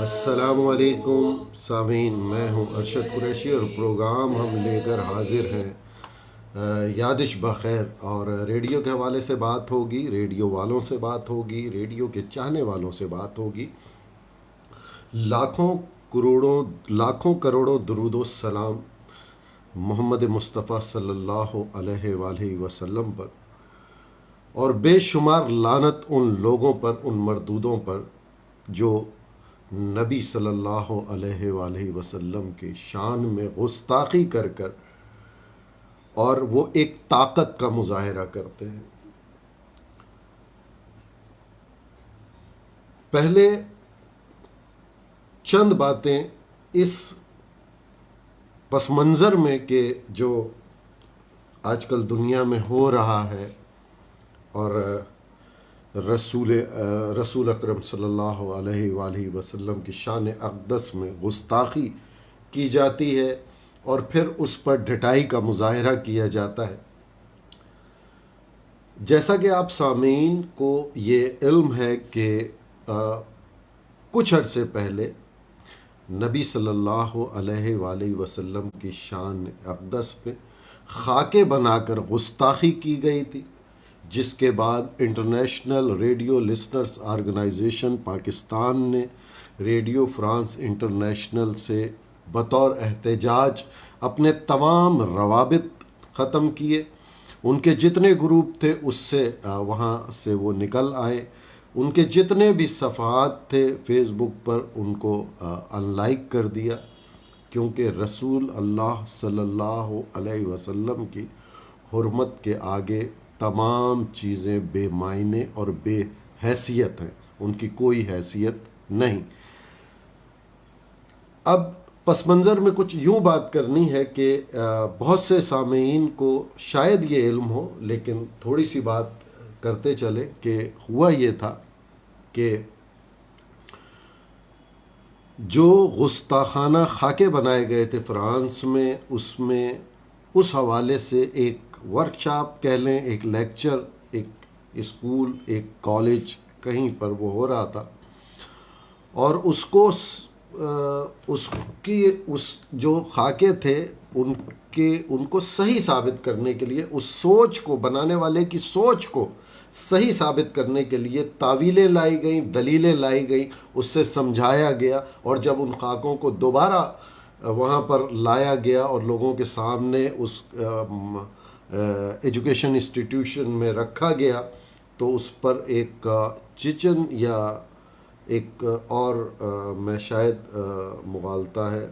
السلام علیکم سامعین، میں ہوں ارشد قریشی اور پروگرام ہم لے کر حاضر ہیں یادش بخیر، اور ریڈیو کے حوالے سے بات ہوگی، ریڈیو والوں سے بات ہوگی، ریڈیو کے چاہنے والوں سے بات ہوگی۔ لاکھوں کروڑوں درود و سلام محمد مصطفیٰ صلی اللہ علیہ وآلہ وسلم پر، اور بے شمار لعنت ان لوگوں پر، ان مردودوں پر جو نبی صلی اللہ علیہ وآلہ وسلم کے شان میں گستاخی کر کر اور وہ ایک طاقت کا مظاہرہ کرتے ہیں۔ پہلے چند باتیں اس پس منظر میں کہ جو آج کل دنیا میں ہو رہا ہے اور رسول اکرم صلی اللہ علیہ وآلہ وسلم کی شان اقدس میں گستاخی کی جاتی ہے اور پھر اس پر ڈھٹائی کا مظاہرہ کیا جاتا ہے۔ جیسا کہ آپ سامعین کو یہ علم ہے کہ کچھ عرصے پہلے نبی صلی اللہ علیہ وآلہ وسلم کی شان اقدس پہ خاکے بنا کر گستاخی کی گئی تھی، جس کے بعد international radio listeners organisation Pakistan نے ریڈیو فرانس انٹرنیشنل سے بطور احتجاج اپنے تمام روابط ختم کیے. ان کے جتنے گروپ تھے اس سے وہاں سے وہ نکل آئے. ان کے جتنے بھی صفحات تھے فیس بک پر ان کو ان لائک کر دیا، کیونکہ رسول اللہ صلی اللہ علیہ وسلم کی حرمت کے آگے تمام چیزیں بے معنی اور بے حیثیت ہیں، ان کی کوئی حیثیت نہیں. اب پس منظر میں کچھ یوں بات کرنی ہے کہ بہت سے سامعین کو شاید یہ علم ہو، لیکن تھوڑی سی بات کرتے چلے کہ ہوا یہ تھا کہ جو گستاخانہ خاکے بنائے گئے تھے فرانس میں، اس حوالے سے ایک ورکشاپ کہہ لیں، ایک لیکچر، ایک اسکول، ایک کالج کہیں پر وہ ہو رہا تھا، اور اس جو خاکے تھے ان کو صحیح ثابت کرنے کے لیے، اس سوچ کو، بنانے والے کی سوچ کو صحیح ثابت کرنے کے لیے تاویلیں لائی گئیں، دلیلیں لائی گئیں، اس سے سمجھایا گیا. اور جب ان خاکوں کو دوبارہ وہاں پر لایا گیا اور لوگوں کے سامنے اس ایجوکیشن انسٹیٹیوشن میں رکھا گیا، تو اس پر ایک چچن یا ایک اور میں شاید مغالطہ ہے،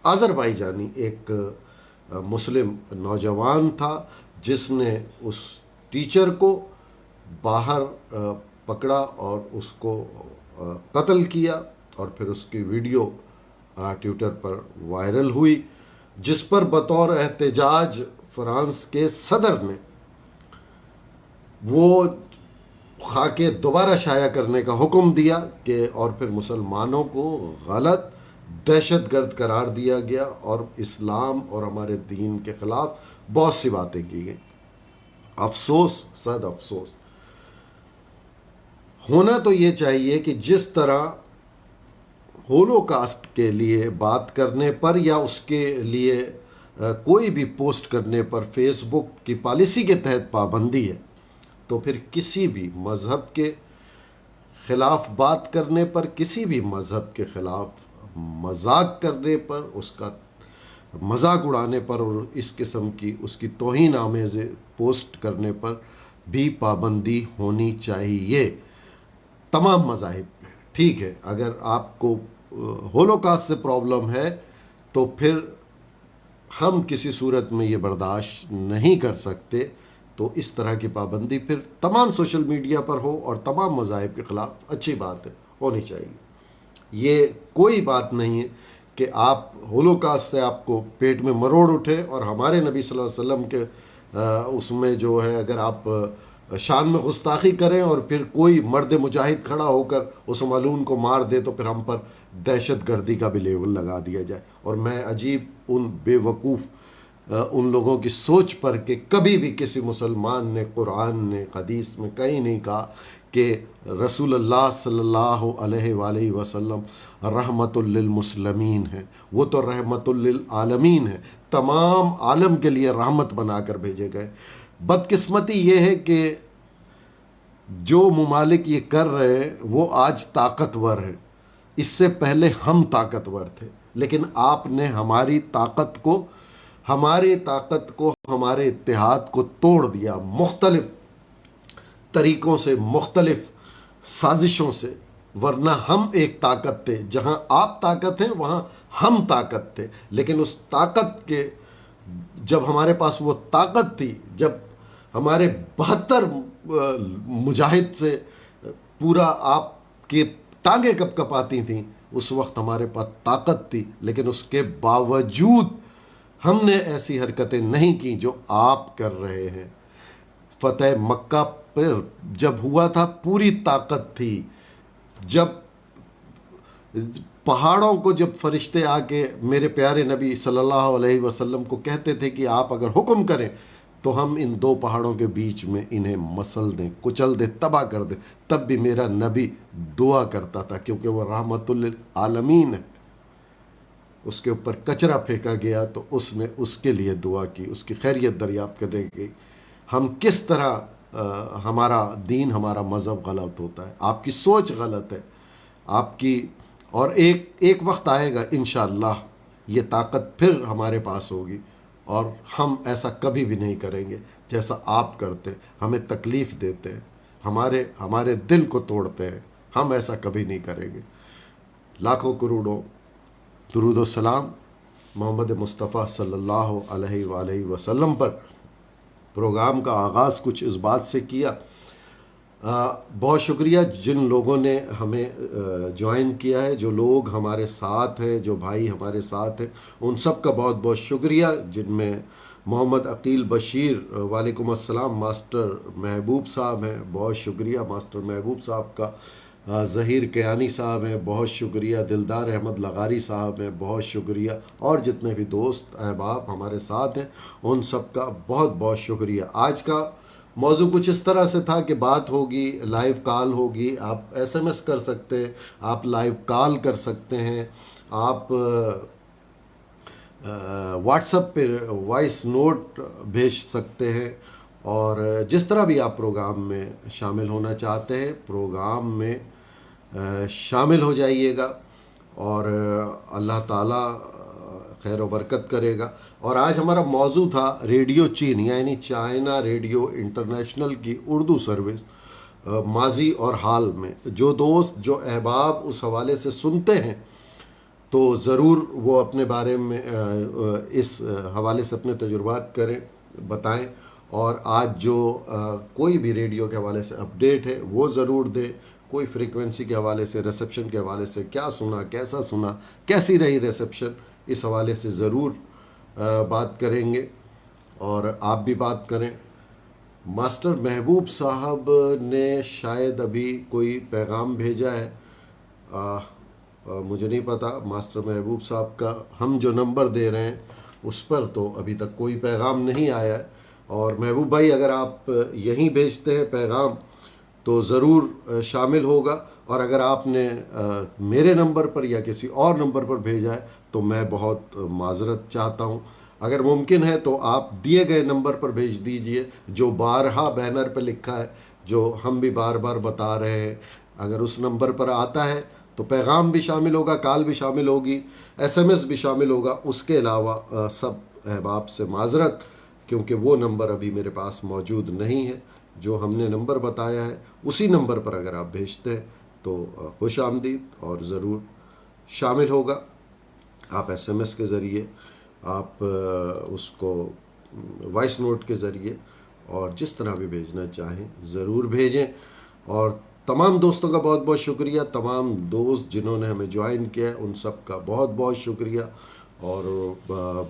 آذربائیجانی ایک مسلم نوجوان تھا جس نے اس ٹیچر کو باہر پکڑا اور اس کو قتل کیا، اور پھر اس کی ویڈیو ٹویٹر پر وائرل ہوئی، جس پر بطور احتجاج فرانس کے صدر نے وہ خاکے دوبارہ شائع کرنے کا حکم دیا کہ، اور پھر مسلمانوں کو غلط دہشت گرد قرار دیا گیا اور اسلام اور ہمارے دین کے خلاف بہت سی باتیں کی گئیں. افسوس، صد افسوس. ہونا تو یہ چاہیے کہ جس طرح ہولوکاسٹ کے لیے بات کرنے پر یا اس کے لیے کوئی بھی پوسٹ کرنے پر فیس بک کی پالیسی کے تحت پابندی ہے، تو پھر کسی بھی مذہب کے خلاف بات کرنے پر، کسی بھی مذہب کے خلاف مذاق کرنے پر، اس کا مذاق اڑانے پر اور اس قسم کی اس کی توہین آمیز پوسٹ کرنے پر بھی پابندی ہونی چاہیے تمام مذاہب پہ. ٹھیک ہے، اگر آپ کو ہولوکاسٹ سے پرابلم ہے تو پھر ہم کسی صورت میں یہ برداشت نہیں کر سکتے، تو اس طرح کی پابندی پھر تمام سوشل میڈیا پر ہو اور تمام مذاہب کے خلاف اچھی بات ہے، ہونی چاہیے. یہ کوئی بات نہیں ہے کہ آپ ہولوکاسٹ سے آپ کو پیٹ میں مروڑ اٹھے اور ہمارے نبی صلی اللہ علیہ وسلم کے اس میں جو ہے اگر آپ شان میں گستاخی کریں اور پھر کوئی مرد مجاہد کھڑا ہو کر اس ملعون کو مار دے تو پھر ہم پر دہشت گردی کا بھی لیبل لگا دیا جائے. اور میں عجیب ان بے وقوف ان لوگوں کی سوچ پر کہ کبھی بھی کسی مسلمان نے قرآن نے حدیث میں کہیں نہیں کہا کہ رسول اللہ صلی اللہ علیہ وآلہ وسلم رحمت للمسلمین ہے. وہ تو رحمت للعالمین ہے، تمام عالم کے لیے رحمت بنا کر بھیجے گئے. بدقسمتی یہ ہے کہ جو ممالک یہ کر رہے ہیں وہ آج طاقتور ہیں، اس سے پہلے ہم طاقتور تھے، لیکن آپ نے ہماری طاقت کو ہمارے اتحاد کو توڑ دیا مختلف طریقوں سے، مختلف سازشوں سے. ورنہ ہم ایک طاقت تھے، جہاں آپ طاقت ہیں وہاں ہم طاقت تھے. لیکن اس طاقت کے جب ہمارے پاس وہ طاقت تھی، جب ہمارے 72 مجاہد سے پورا آپ کی ٹانگیں کپ کپاتی تھیں، اس وقت ہمارے پاس طاقت تھی، لیکن اس کے باوجود ہم نے ایسی حرکتیں نہیں کی جو آپ کر رہے ہیں. فتح مکہ پر جب ہوا تھا پوری طاقت تھی. جب پہاڑوں کو جب فرشتے آ کے میرے پیارے نبی صلی اللہ علیہ وسلم کو کہتے تھے کہ آپ اگر حکم کریں تو ہم ان دو پہاڑوں کے بیچ میں انہیں مسل دیں، کچل دیں، تباہ کر دیں، تب بھی میرا نبی دعا کرتا تھا، کیونکہ وہ رحمت للعالمین ہے. اس کے اوپر کچرا پھینکا گیا تو اس نے اس کے لیے دعا کی، اس کی خیریت دریافت کرنے کی ہم کس طرح ہمارا دین ہمارا مذہب غلط ہوتا ہے، آپ کی سوچ غلط ہے آپ کی. اور ایک وقت آئے گا انشاءاللہ یہ طاقت پھر ہمارے پاس ہوگی اور ہم ایسا کبھی بھی نہیں کریں گے جیسا آپ کرتے، ہمیں تکلیف دیتے ہیں، ہمارے دل کو توڑتے ہیں. ہم ایسا کبھی نہیں کریں گے. لاکھوں کروڑوں درود و سلام محمد مصطفیٰ صلی اللہ علیہ وآلہ وسلم پر. پروگرام کا آغاز کچھ اس بات سے کیا. بہت شکریہ جن لوگوں نے ہمیں جوائن کیا ہے، جو لوگ ہمارے ساتھ ہیں، جو بھائی ہمارے ساتھ ہیں، ان سب کا بہت بہت شکریہ، جن میں محمد عقیل بشیر، وعلیکم السلام. ماسٹر محبوب صاحب ہیں، بہت شکریہ ماسٹر محبوب صاحب کا. ظہیر کیانی صاحب ہیں، بہت شکریہ. دلدار احمد لغاری صاحب ہیں، بہت شکریہ. اور جتنے بھی دوست احباب ہمارے ساتھ ہیں ان سب کا بہت بہت شکریہ. آج کا موضوع کچھ اس طرح سے تھا کہ بات ہوگی، لائیو کال ہوگی. آپ ایس ایم ایس کر سکتے ہیں، آپ لائیو کال کر سکتے ہیں، آپ واٹس ایپ پہ وائس نوٹ بھیج سکتے ہیں. اور جس طرح بھی آپ پروگرام میں شامل ہونا چاہتے ہیں پروگرام میں شامل ہو جائیے گا، اور اللہ تعالیٰ خیر و برکت کرے گا. اور آج ہمارا موضوع تھا ریڈیو چین، یعنی چائنا ریڈیو انٹرنیشنل کی اردو سروس ماضی اور حال میں. جو دوست جو احباب اس حوالے سے سنتے ہیں تو ضرور وہ اپنے بارے میں اس حوالے سے اپنے تجربات کریں، بتائیں. اور آج جو کوئی بھی ریڈیو کے حوالے سے اپڈیٹ ہے وہ ضرور دے. کوئی فریکوینسی کے حوالے سے، ریسیپشن کے حوالے سے، کیا سنا، کیسا سنا، کیسی رہی ریسیپشن، اس حوالے سے ضرور بات کریں گے. اور آپ بھی بات کریں. ماسٹر محبوب صاحب نے شاید ابھی کوئی پیغام بھیجا ہے، مجھے نہیں پتا. ماسٹر محبوب صاحب کا ہم جو نمبر دے رہے ہیں اس پر تو ابھی تک کوئی پیغام نہیں آیا ہے. اور محبوب بھائی اگر آپ یہیں بھیجتے ہیں پیغام تو ضرور شامل ہوگا. اور اگر آپ نے میرے نمبر پر یا کسی اور نمبر پر بھیجا ہے تو میں بہت معذرت چاہتا ہوں. اگر ممکن ہے تو آپ دیے گئے نمبر پر بھیج دیجئے جو بارہا بینر پہ لکھا ہے، جو ہم بھی بار بار بتا رہے ہیں. اگر اس نمبر پر آتا ہے تو پیغام بھی شامل ہوگا، کال بھی شامل ہوگی، ایس ایم ایس بھی شامل ہوگا. اس کے علاوہ سب احباب سے معذرت، کیونکہ وہ نمبر ابھی میرے پاس موجود نہیں ہے. جو ہم نے نمبر بتایا ہے اسی نمبر پر اگر آپ بھیجتے ہیں تو خوش آمدید اور ضرور شامل ہوگا. آپ ایس ایم ایس کے ذریعے، آپ اس کو وائس نوٹ کے ذریعے، اور جس طرح بھی بھیجنا چاہیں ضرور بھیجیں. اور تمام دوستوں کا بہت بہت شکریہ. تمام دوست جنہوں نے ہمیں جوائن کیا ان سب کا بہت بہت شکریہ اور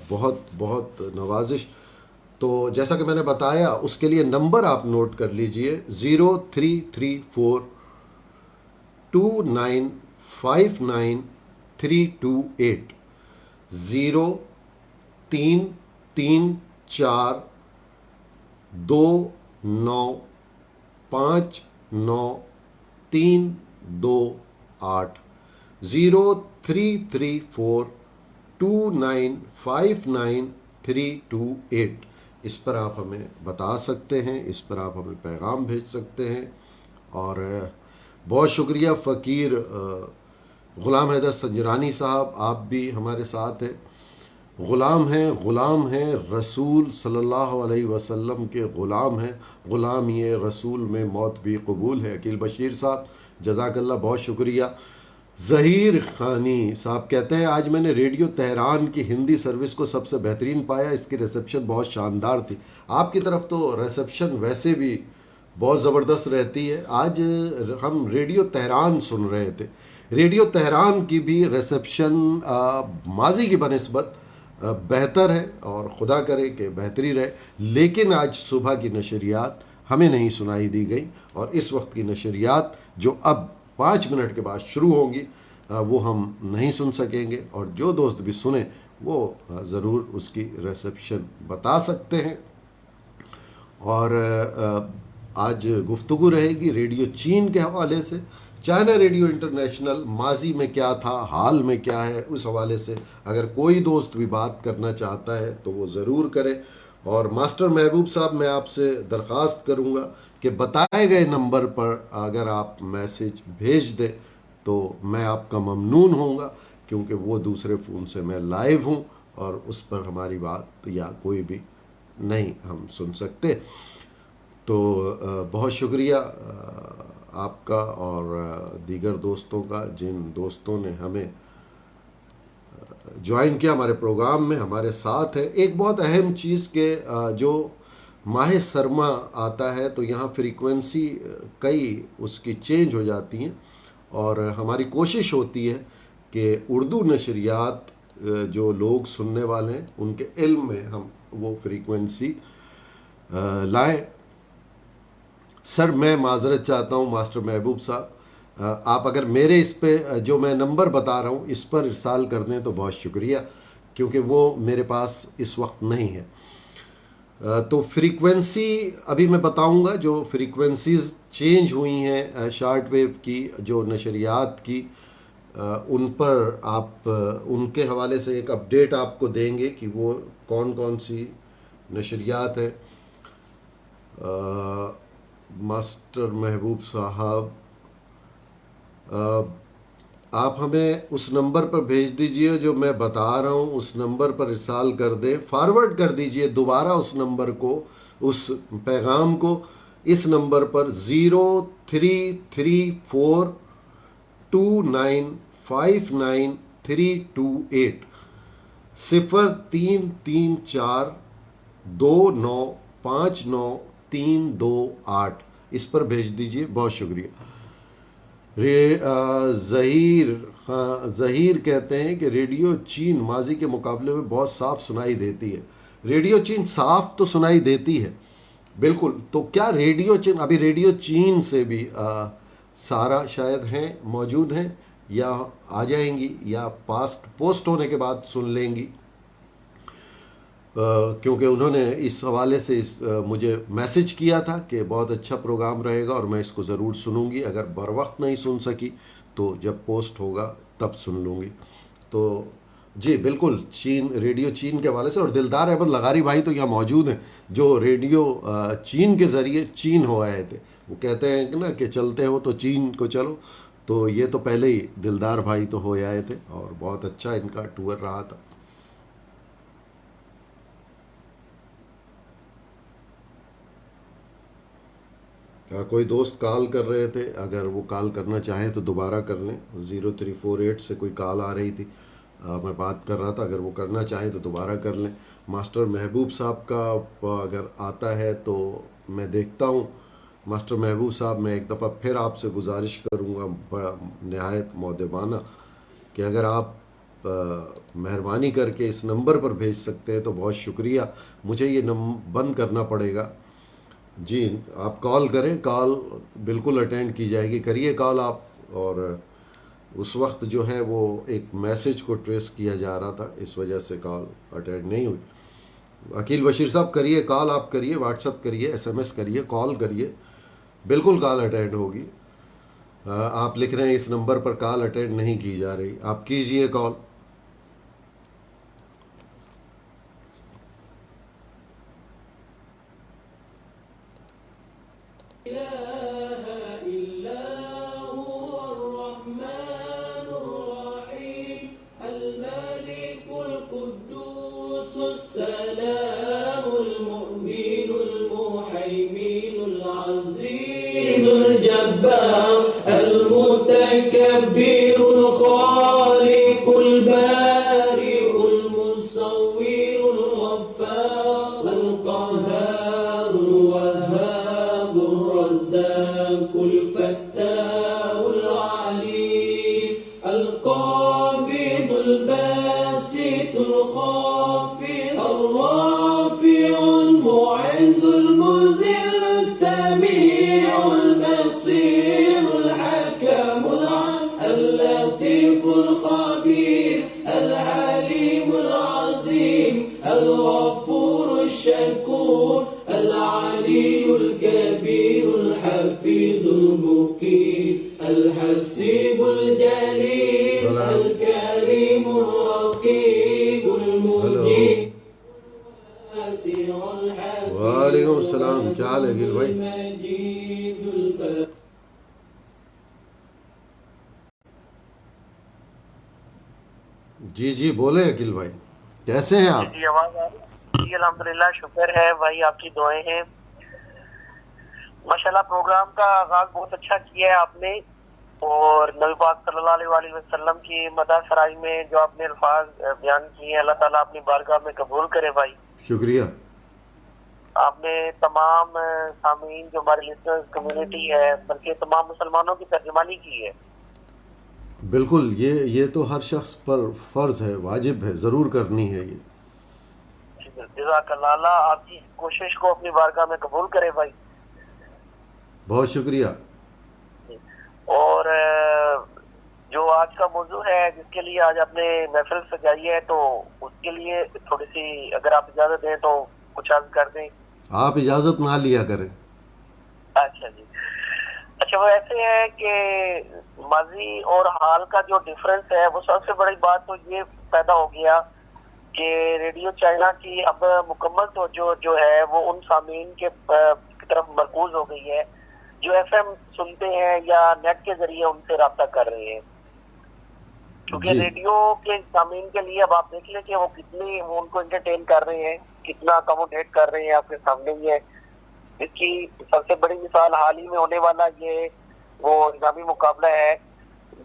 بہت بہت نوازش. تو جیسا کہ میں نے بتایا اس کے لیے نمبر آپ نوٹ کر لیجئے 0334295938. 0334295938. 0334295938. اس پر آپ ہمیں بتا سکتے ہیں، اس پر آپ ہمیں پیغام بھیج سکتے ہیں. اور بہت شکریہ فقیر غلام حیدر سنجرانی صاحب، آپ بھی ہمارے ساتھ ہیں. غلام ہیں رسول صلی اللہ علیہ وسلم کے غلام ہیں. غلام یہ رسول میں موت بھی قبول ہے. عقیل بشیر صاحب جزاک اللہ، بہت شکریہ. ظہیر خانی صاحب کہتے ہیں آج میں نے ریڈیو تہران کی ہندی سروس کو سب سے بہترین پایا، اس کی ریسیپشن بہت شاندار تھی. آپ کی طرف تو ریسیپشن ویسے بھی بہت زبردست رہتی ہے. آج ہم ریڈیو تہران سن رہے تھے، ریڈیو تہران کی بھی ریسیپشن ماضی کی بنسبت بہتر ہے اور خدا کرے کہ بہتری رہے. لیکن آج صبح کی نشریات ہمیں نہیں سنائی دی گئی، اور اس وقت کی نشریات جو اب 5 منٹ کے بعد شروع ہوں گی وہ ہم نہیں سن سکیں گے. اور جو دوست بھی سنیں وہ ضرور اس کی ریسیپشن بتا سکتے ہیں. اور آج گفتگو رہے گی ریڈیو چین کے حوالے سے. چائنا ریڈیو انٹرنیشنل ماضی میں کیا تھا، حال میں کیا ہے، اس حوالے سے اگر کوئی دوست بھی بات کرنا چاہتا ہے تو وہ ضرور کرے. اور ماسٹر محبوب صاحب میں آپ سے درخواست کروں گا کہ بتائے گئے نمبر پر اگر آپ میسج بھیج دیں تو میں آپ کا ممنون ہوں گا، کیونکہ وہ دوسرے فون سے میں لائیو ہوں اور اس پر ہماری بات یا کوئی بھی نہیں ہم سن سکتے۔ تو بہت شکریہ آپ کا اور دیگر دوستوں کا، جن دوستوں نے ہمیں جوائن کیا ہمارے پروگرام میں، ہمارے ساتھ ہے۔ ایک بہت اہم چیز کہ جو ماہ سرما آتا ہے تو یہاں فریکوینسی کئی اس کی چینج ہو جاتی ہیں، اور ہماری کوشش ہوتی ہے کہ اردو نشریات جو لوگ سننے والے ہیں ان کے علم میں ہم وہ فریکوینسی لائیں۔ سر میں معذرت چاہتا ہوں ماسٹر محبوب صاحب، آپ اگر میرے اس پہ جو میں نمبر بتا رہا ہوں اس پر ارسال کر دیں تو بہت شکریہ، کیونکہ وہ میرے پاس اس وقت نہیں ہے۔ تو فریکوینسی ابھی میں بتاؤں گا، جو فریکوینسیز چینج ہوئی ہیں شارٹ ویو کی، جو نشریات کی، ان پر آپ ان کے حوالے سے ایک اپڈیٹ آپ کو دیں گے کہ وہ کون کون سی نشریات ہیں۔ ماسٹر محبوب صاحب آپ ہمیں اس نمبر پر بھیج دیجئے جو میں بتا رہا ہوں، اس نمبر پر ارسال کر دیں، فارورڈ کر دیجئے دوبارہ اس نمبر کو، اس پیغام کو اس نمبر پر 0334295938 0334295938 اس پر بھیج دیجئے۔ بہت شکریہ۔ ظہیر کہتے ہیں کہ ریڈیو چین ماضی کے مقابلے میں بہت صاف سنائی دیتی ہے۔ ریڈیو چین صاف تو سنائی دیتی ہے بالکل، تو کیا ریڈیو چین، ابھی ریڈیو چین سے بھی سارا شاید ہیں، موجود ہیں یا آ جائیں گی یا پوسٹ ہونے کے بعد سن لیں گی، کیونکہ انہوں نے اس حوالے سے مجھے میسج کیا تھا کہ بہت اچھا پروگرام رہے گا اور میں اس کو ضرور سنوں گی، اگر بر وقت نہیں سن سکی تو جب پوسٹ ہوگا تب سن لوں گی۔ تو جی بالکل، چین، ریڈیو چین کے حوالے سے، اور دلدار احمد لغاری بھائی تو یہاں موجود ہیں جو ریڈیو چین کے ذریعے چین ہو آئے تھے۔ وہ کہتے ہیں کہ نا کہ چلتے ہو تو چین کو چلو، تو یہ تو پہلے ہی دلدار بھائی تو ہو آئے تھے اور بہت اچھا ان کا ٹور رہا تھا۔ کوئی دوست کال کر رہے تھے، اگر وہ کال کرنا چاہیں تو دوبارہ کر لیں۔ 0348 سے کوئی کال آ رہی تھی، میں بات کر رہا تھا، اگر وہ کرنا چاہیں تو دوبارہ کر لیں۔ ماسٹر محبوب صاحب کا اگر آتا ہے تو میں دیکھتا ہوں۔ ماسٹر محبوب صاحب، میں ایک دفعہ پھر آپ سے گزارش کروں گا نہایت مؤدبانہ کہ اگر آپ مہربانی کر کے اس نمبر پر بھیج سکتے ہیں تو بہت شکریہ۔ مجھے یہ بند کرنا پڑے گا۔ جی آپ کال کریں، کال بالکل اٹینڈ کی جائے گی، کریے کال آپ۔ اور اس وقت جو ہے وہ ایک میسج کو ٹریس کیا جا رہا تھا، اس وجہ سے کال اٹینڈ نہیں ہوئی۔ عقیل بشیر صاحب کریے کال، آپ کریے، واٹس ایپ کریے، ایس ایم ایس کریے، کال کریے، بالکل کال اٹینڈ ہوگی۔ آپ لکھ رہے ہیں اس نمبر پر کال اٹینڈ نہیں کی جا رہی، آپ کیجئے کال۔ المتكبر الخالق البارئ المصور الغفار القهار الوهاب الرزاق الفتاح العليم القابض الباسط الخافض الرافع المعز المذل السميع البصير الحكم اللطيف الخبير العليم العظيم الغفور الشكور العلي الكبير الحفيظ المقيت الحسيب الجليل الكريم الرقيب المجيب الواسع کیا حال ہے گل بھائی؟ المجيد البر جی جی بولے عقیل بھائی، کیسے ہیں آپ؟ جی آواز آ رہی ہے؟ جی الحمدللہ، شکر ہے بھائی، آپ کی دعائیں ہیں۔ ماشاءاللہ پروگرام کا آغاز بہت اچھا کیا ہے آپ نے، اور نبی پاک صلی اللہ علیہ وآلہ وسلم کی مدح سرائی میں جو آپ نے الفاظ بیان کیے ہیں، اللہ تعالیٰ اپنی بارگاہ میں قبول کرے بھائی۔ شکریہ۔ آپ نے تمام سامعین جو ہماری لسنرز کمیونٹی ہے، بلکہ تمام مسلمانوں کی ترجمانی کی ہے۔ بالکل، یہ تو ہر شخص پر فرض ہے، واجب ہے، ضرور کرنی ہے یہ۔ جزاک اللہ، اللہ آپ کی کوشش کو اپنی بارگاہ میں قبول کرے بھائی۔ بہت شکریہ۔ اور جو آج کا موضوع ہے جس کے لیے آج آپ نے محفل سجائی ہے، تو اس کے لیے تھوڑی سی اگر آپ اجازت دیں تو کچھ عرض کر دیں۔ آپ اجازت نہ لیا کریں۔ اچھا جی، اچھا، وہ ایسے ہے کہ ماضی اور حال کا جو ڈفرنس ہے، وہ سب سے بڑی بات تو یہ پیدا ہو گیا کہ ریڈیو چائنا کی اب مکمل توجہ جو ہے وہ ان سامعین کی طرف مرکوز ہو گئی ہے جو ایف ایم سنتے ہیں یا نیٹ کے ذریعے ان سے رابطہ کر رہے ہیں، کیونکہ جی ریڈیو کے سامعین کے لیے اب آپ دیکھ لیں کہ وہ کتنی وہ ان کو انٹرٹین کر رہے ہیں، کتنا اکاموڈیٹ کر رہے ہیں، آپ کے سامنے ہی ہے۔ اس کی سب سے بڑی مثال حال ہی میں ہونے والا یہ وہ نظامی مقابلہ ہے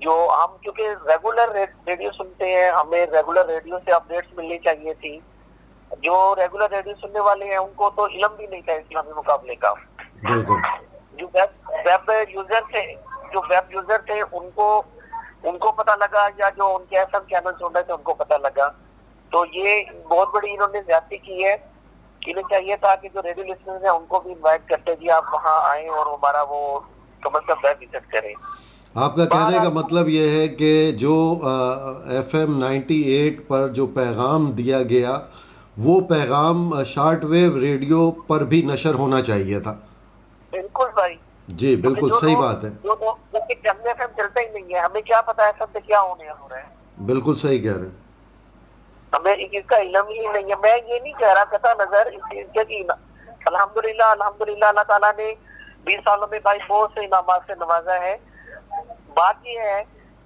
جو ہم کیونکہ ریگولر ریڈیو سنتے ہیں، ہمیں ریگولر ریڈیو سے اپڈیٹس ملنی چاہیے تھی۔ جو ریگولر ریڈیو سننے والے ہیں ان کو تو علم بھی نہیں تھا اسلامی مقابلے کا۔ بالکل۔ جو ویب یوزر تھے ان کو پتہ لگا، یا جو ان کے ایف ایم چینل سن رہے تھے ان کو پتہ لگا، تو یہ بہت بڑی انہوں نے زیادتی کی ہے۔ انہیں چاہیے تھا کہ جو ریڈیو لسنرز ہیں ان کو بھی انوائٹ کرتے جی آپ وہاں آئیں اور ہمارا وہ کم از کم ویب وزٹ کریں۔ آپ کا کہنے کا مطلب یہ ہے کہ جو ایف ایم 98 پر جو پیغام دیا گیا وہ پیغام شارٹ ویو ریڈیو پر بھی نشر ہونا چاہیے تھا۔ بالکل بھائی، جی بالکل صحیح بات ہے۔ جو لوگ ایف ایم چلتا ہی نہیں ہے، ہمیں کیا پتا ایف ایم سے کیا ہونے ہو رہا ہے، بالکل صحیح کہہ رہے ہیں۔ ہمیں اس کا علم ہی نہیں ہے۔ میں یہ نہیں کہہ رہا قطع نظر اس چیز کے کہ الحمدللہ اللہ تعالیٰ نے 20 سالوں میں بھائی بہت سے انعامات سے نوازا ہے۔ بات یہ ہے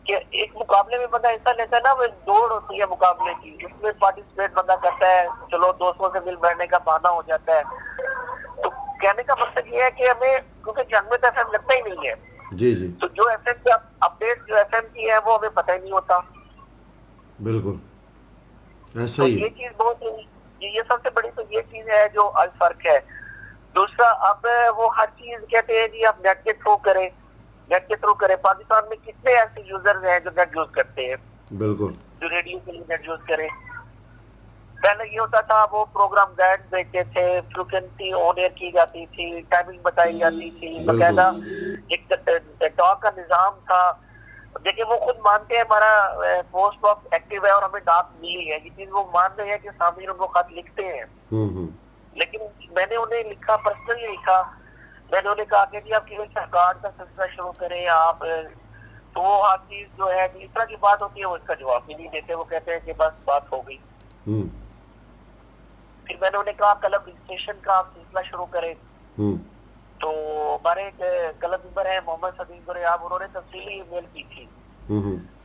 کہ ایک مقابلے میں بندہ حصہ لیتا ہے نا، وہ ایک دوڑ ہوتی ہے مقابلے کی، اس میں پارٹیسپیٹ بندہ کرتا ہے، چلو دوستوں سے مل بیٹھنے کا بہانہ ہو جاتا ہے۔ تو کہنے کا مقصد یہ ہے کہ ہمیں کیونکہ جنگ میں تو ایف ایم لگتا ہی نہیں ہے، جی جی تو جو ایف ایم کی اپڈیٹ جو ایف ایم کی ہے وہ ہمیں پتہ ہی نہیں ہوتا۔ بالکل ایسا تو ہی یہ ہے۔ چیز بہت یہ سب سے بڑی تو یہ چیز ہے جو آج فرق ہے۔ دوسرا، اب وہ ہر چیز کہتے ہیں جی آپ نیٹ کے تھرو کریں، نیٹ کے تھرو کریں۔ پاکستان میں کتنے ایسے یوزرز ہیں جو نیٹ یوز کرتے ہیں، بالکل جو ریڈیو کے لیے نیٹ یوز کریں؟ پہلے یہ ہوتا تھا وہ پروگرام گائیڈ دیتے تھے، فریکوینسی آن ایئر کی جاتی تھی، ٹائمنگ بتائی جاتی تھی، باقاعدہ ایک ٹاک کا نظام تھا۔ دیکھیں وہ خود مانتے ہیں ہمارا پوسٹ باکس ایکٹیو ہے اور ہمیں ڈاک ملی ہے، یہ چیز وہ مان رہے ہیں کہ سامعین ان کو خط لکھتے ہیں۔ لیکن میں نے انہیں لکھا، پرسنلی لکھا، میں نے انہیں کہا کہ جی آپ کسی کارڈ کا سلسلہ شروع کریں آپ، تو وہ ہر چیز جو ہے اس طرح کی بات ہوتی ہے وہ اس کا جواب بھی نہیں دیتے، وہ کہتے ہیں کہ بس بات ہو گئی۔ پھر میں نے انہیں کہا کلب رجسٹریشن کا آپ سلسلہ شروع کریں، تو ہمارے ایک کلب ممبر ہیں محمد صدیق گریاب، انہوں نے تفصیلی ای میل کی تھی،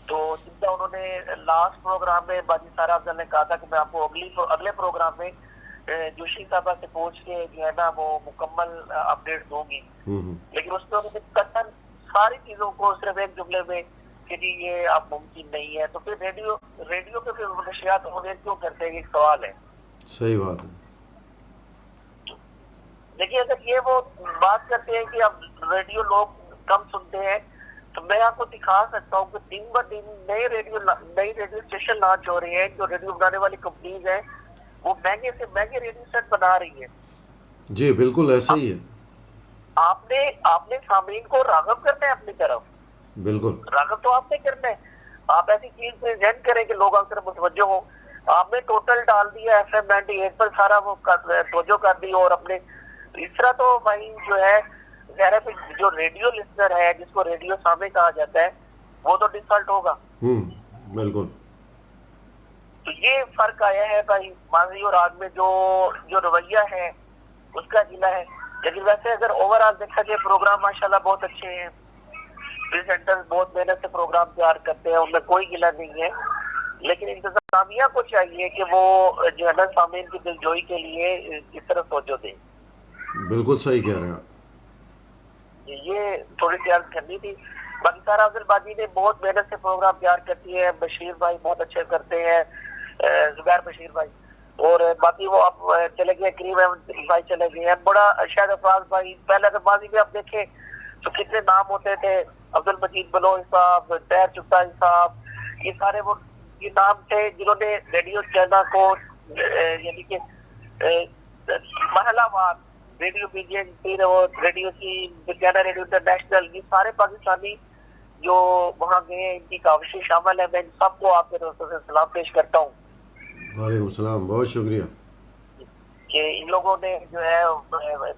تو جن کا انہوں نے لاسٹ پروگرام میں باجی سارا افضل نے کہا تھا کہ میں آپ کو اگلے پروگرام میں جوشی صاحبہ سے پوچھ کے جو ہے نا وہ مکمل اپڈیٹ دوں گی، لیکن اس میں انہوں نے قطعاً ساری چیزوں کو صرف ایک جملے میں کہ جی یہ اب ممکن نہیں ہے۔ تو پھر ریڈیو کے پھر نشریات ہونے کیوں کرتے ہیں، ایک سوال ہے۔ صحیح بات ہے۔ دیکھیے اگر یہ وہ بات کرتے ہیں کہ اب ریڈیو لوگ کم سنتے ہیں، تو میں آپ کو دکھا سکتا ہوں کہ دن بہ دن نئے ریڈیو اسٹیشن لانچ ہو رہے ہیں، جو ریڈیو بنانے والی کمپنیز ہیں وہ مہنگے سے مہنگے ریڈیو سیٹ بنا رہی ہیں۔ جی بالکل ایسا ہی ہے۔ آپ نے سامعین کو راغب کرنا ہے اپنی طرف، بالکل راغب تو آپ نے کرنا ہے۔ آپ ایسی چیز پریزنٹ کریں کہ لوگ آپ طرف متوجہ ہوں۔ آپ نے ٹوٹل ڈال دیا ایف ایم 98 پر سارا وہ توجہ کر دی، اور اپنے اس طرح تو بھائی جو ہے ظاہر ہے جو ریڈیو لسنر ہے جس کو ریڈیو سامع کہا جاتا ہے وہ تو ڈسکلٹ ہوگا۔ بالکل۔ تو یہ فرق آیا ہے بھائی ماضی اور آج میں، جو رویہ ہے اس کا ضلع ہے۔ لیکن ویسے اگر اوور آل دیکھا جائے پروگرام ماشاءاللہ بہت اچھے ہیں، پریزنٹر بہت محنت سے پروگرام تیار کرتے ہیں، ان میں کوئی گلہ نہیں ہے، لیکن انتظامیہ کو چاہیے کہ وہ جو ہے نا سامعین کی دلجوئی کے لیے اس طرح توجہ دیں۔ بالکل صحیح کہہ رہے ہیں آپ۔ یہ تھوڑی سی عرض کرنی تھی۔ باقی سارا افضل باجی نے بہت محنت سے پروگرام تیار کرتی ہے، بشیر بھائی بہت اچھے کرتے ہیں، زبیر بشیر بھائی، اور باقی وہ اب چلے گئے، کریم احمد بھائی چلے گئے ہیں، بڑا شاید افراز بھائی، پہلے اگر ماضی میں آپ دیکھیں تو کتنے نام ہوتے تھے، عبد المجید بلوچ صاحب، طاہر چغتائی صاحب، یہ سارے وہ یہ نام تھے جنہوں نے ریڈیو چینل کو یعنی کہ مرحلہ وار ریڈیو BGN، پھر وہ ریڈیو کی وگیانا ریڈیو انٹرنیشنل، یہ سارے پاکستانی جو وہاں گئے ہیں، ان کی کاوشیں شامل ہیں۔ میں ان سب کو آپ کے دوستوں سے سلام پیش کرتا ہوں وعلیکم السلام، بہت شکریہ۔ کہ ان لوگوں نے جو ہے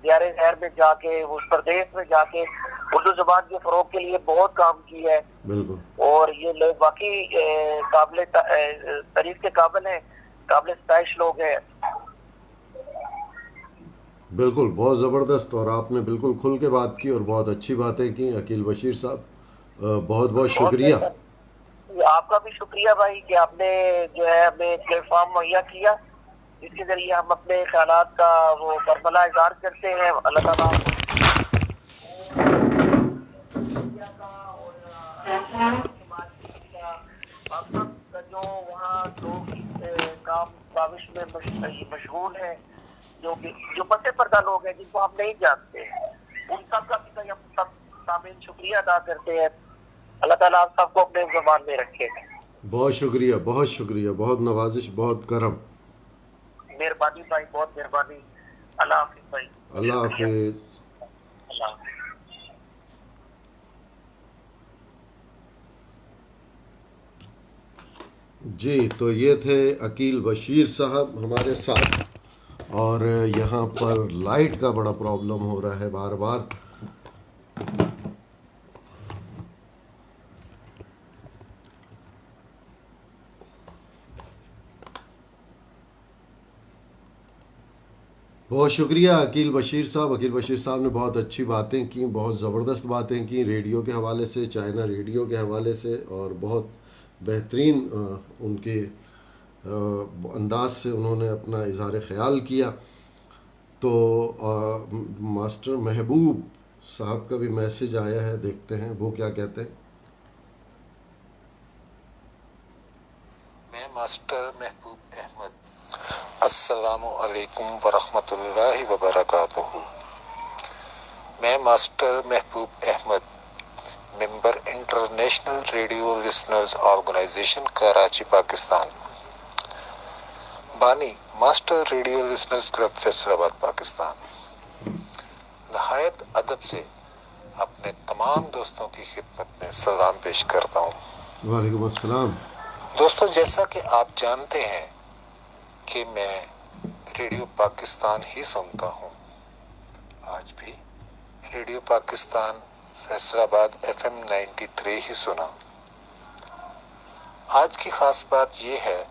دیار خیر میں جا کے، اس پردیس میں جا کے اردو زبان کے فروغ کے لیے بہت کام کیا ہے، بالکل اور یہ لوگ واقعی قابل تعریف کے قابل ہیں، قابل ستائش لوگ ہیں۔ بالکل، بہت زبردست، اور آپ نے بالکل کھل کے بات کی اور بہت اچھی باتیں کی عقیل بشیر صاحب، بہت بہت شکریہ۔ آپ کا بھی شکریہ بھائی کہ آپ نے جو ہے ہمیں پلیٹ فارم مہیا کیا، جس کے ذریعے ہم اپنے خیالات کا وہ برملا اظہار کرتے ہیں۔ اللہ تعالیٰ آپ سب کا جو وہاں لوگ اس کام کاوش میں مشغول ہیں، جو پتے پردہ لوگ ہیں جن کو ہم نہیں جانتے، ان سب کا بھی ہم سب سامعین شکریہ ادا کرتے ہیں۔ اللہ تعالیٰ آپ سب کو اپنے زبان میں رکھے۔ بہت شکریہ، بہت شکریہ، بہت نوازش، بہت کرم۔ مہربانی بھائی، بہت مہربانی۔ اللہ حافظ بھائی، اللہ شکریہ۔ حافظ۔ اللہ حافظ۔ جی، تو یہ تھے عقیل بشیر صاحب ہمارے ساتھ، اور یہاں پر لائٹ کا بڑا پرابلم ہو رہا ہے بار بار۔ بہت شکریہ عقیل بشیر صاحب۔ عقیل بشیر صاحب نے بہت اچھی باتیں کی، بہت زبردست باتیں کی، ریڈیو کے حوالے سے، چائنا ریڈیو کے حوالے سے، اور بہت بہترین ان کے انداز سے انہوں نے اپنا اظہار خیال کیا۔ تو ماسٹر محبوب صاحب کا بھی میسج آیا ہے، دیکھتے ہیں وہ کیا کہتے ہیں۔ میں ماسٹر محبوب احمد، السلام علیکم ورحمۃ اللہ وبرکاتہ۔ میں master Mehboob Ahmed, member international radio listeners organization Karachi Pakistan, بانی master radio listeners club Faisalabad Pakistan, نہایت ادب سے اپنے تمام دوستوں کی خدمت میں سلام پیش کرتا ہوں۔ وعلیکم السلام۔ دوستو، جیسا کہ آپ جانتے ہیں کہ میں ریڈیو پاکستان ہی سنتا ہوں، آج بھی ریڈیو پاکستان فیصل آباد FM 93 ہی سنا۔ آج کی خاص بات یہ ہے